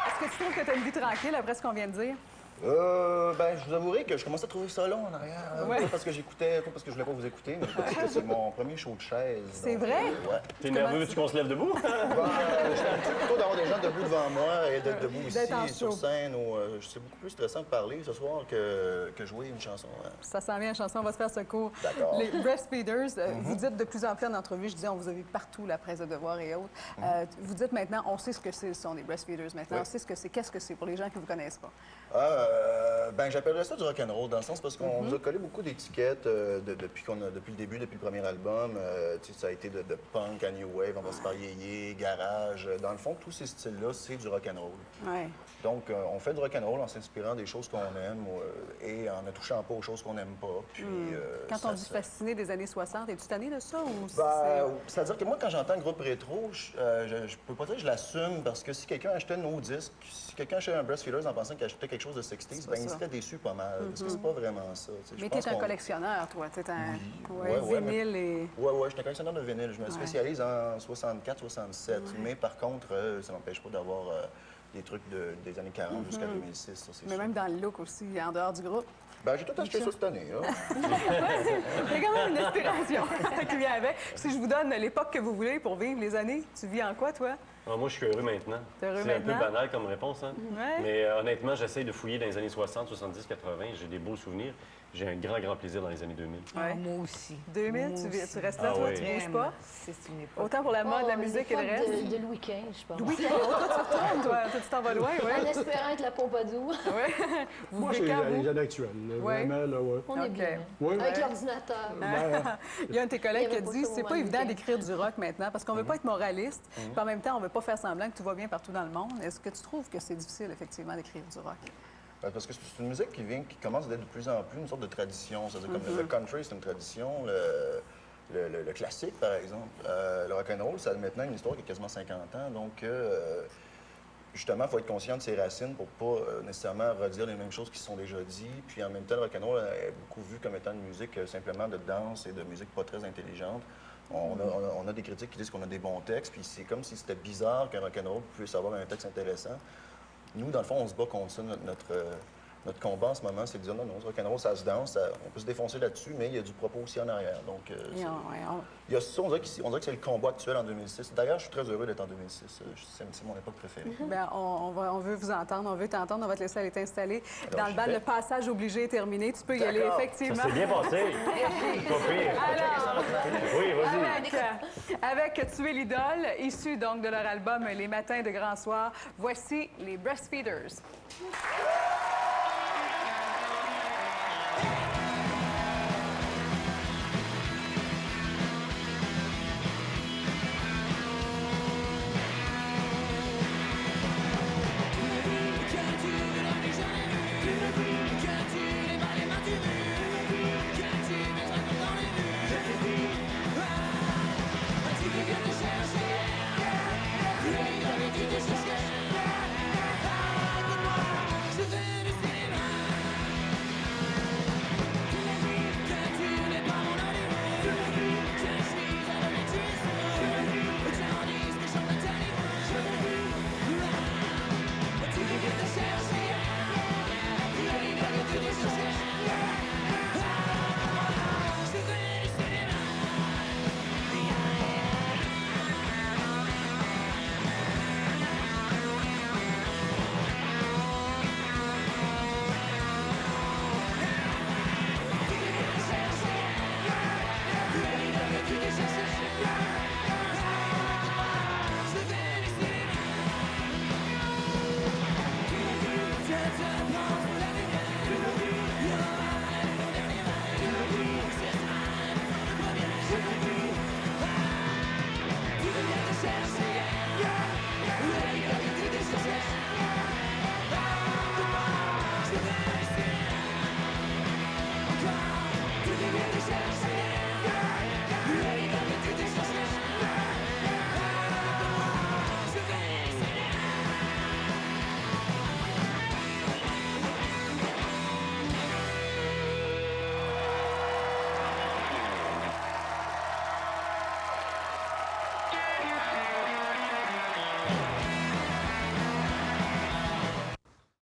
Est-ce que tu trouves que tu as une vie tranquille après ce qu'on vient de dire? Ben, je vous avouerai que je commençais à trouver ça long en arrière. Ouais. Pas parce que j'écoutais, pas parce que je voulais pas vous écouter, mais parce que c'est mon premier show de chaise. C'est donc, vrai? Ouais. T'es nerveux, veux-tu qu'on se lève debout? J'étais habitué plutôt d'avoir des gens debout devant moi et d'être debout D'être en ici sur show. scène. C'est beaucoup plus stressant de parler ce soir que jouer une chanson. Hein. Ça s'en vient, chanson, on va se faire ce cours. D'accord. Les Breastfeeders, vous dites de plus en plus en entrevue, je disais, on vous a vu partout, la presse de Devoir et autres. Vous dites maintenant, on sait ce que ce sont des Breastfeeders maintenant, Oui. on sait ce que c'est. Qu'est-ce que c'est pour les gens qui ne vous connaissent pas? Ben, j'appellerais ça du rock'n'roll, dans le sens parce qu'on nous a collé beaucoup d'étiquettes depuis le début, depuis le premier album. Tu sais, ça a été de punk à new wave, on va se faire yéyé, garage. Dans le fond, tous ces styles-là, c'est du rock'n'roll. Ouais. Donc, on fait du rock'n'roll en s'inspirant des choses qu'on aime et en ne touchant pas aux choses qu'on n'aime pas. Puis, Quand ça on dit fasciné des années 60, es-tu tanné de ça ou c'est-à-dire que moi, quand j'entends groupe rétro, je peux pas dire que je l'assume parce que si quelqu'un achetait nos disques, si quelqu'un achetait un Breastfeeders en pensant qu'il achetait quelque chose de 60s, ben, il serait déçu pas mal. Parce que c'est pas vraiment ça. Tu sais, je Mais pense t'es un qu'on- collectionneur, toi. T'es un Ouais, vinyle et... Ouais, je suis un collectionneur de vinyle. Je me spécialise en 64, 67. Mais par contre, ça m'empêche pas d'avoir des trucs des années 40 jusqu'à 2006. Ça, c'est Mais sûr. même dans le look aussi, en dehors du groupe. Ben, j'ai tout acheté ça cette année. Hein. Il y a quand même une inspiration qui vient avec. Si je vous donne l'époque que vous voulez pour vivre les années, tu vis en quoi, toi? Ah, moi, je suis heureux maintenant. T'es heureux C'est un peu maintenant? banal comme réponse, hein? Ouais. Mais honnêtement, j'essaye de fouiller dans les années 60, 70, 80. J'ai des beaux souvenirs. J'ai un grand plaisir dans les années 2000. Ouais. Moi aussi. 2000, Moi tu aussi. restes là, Ah toi, oui. tu bouges Vraiment. pas? C'est une époque. Autant pour la mode, la musique et le reste. De Louis XV, je pense. Oui, toi, tu t'en vas loin, En oui. espérant être la Pompadour. Ouais. Vous Moi, vivez c'est quand, vous? les années actuelles. là. Ouais. Vraiment, là, ouais. On est OK. bien. Ouais. Avec l'ordinateur. Il y a un de tes collègues qui a Il y avait pas dit ça au c'est pas moment évident du d'écrire du rock maintenant parce qu'on veut pas être moraliste, puis en même temps, on veut pas faire semblant que tout va bien partout dans le monde. Est-ce que tu trouves que c'est difficile, effectivement, d'écrire du rock? Ben, parce que c'est une musique qui commence d'être de plus en plus une sorte de tradition. C'est-à-dire comme le country, c'est une tradition. Le classique, par exemple. Le rock'n'roll, ça a maintenant une histoire qui a quasiment 50 ans. Donc, justement, il faut être conscient de ses racines pour pas nécessairement redire les mêmes choses qui se sont déjà dites. Puis en même temps, le rock'n'roll est beaucoup vu comme étant une musique simplement de danse et de musique pas très intelligente. On a des critiques qui disent qu'on a des bons textes, puis c'est comme si c'était bizarre qu'un rock'n'roll puisse avoir un texte intéressant. Nous, dans le fond, on se bat contre ça. Notre combat en ce moment, c'est de dire non, le rock'n'roll, ça se danse, on peut se défoncer là-dessus, mais il y a du propos aussi en arrière. Donc, il y a ça, on dirait que c'est le combat actuel en 2006. D'ailleurs, je suis très heureux d'être en 2006. C'est mon époque préférée. Bien, on veut vous entendre, on veut t'entendre, on va te laisser aller t'installer. Dans le j'y bal, vais. le passage obligé est terminé. Tu peux y aller, D'accord. Ça effectivement. s'est bien passé. Pas pire. Alors, Oui, vas-y. avec Tu es l'idole, issu donc de leur album Les Matins de Grand Soir, voici les Breastfeeders.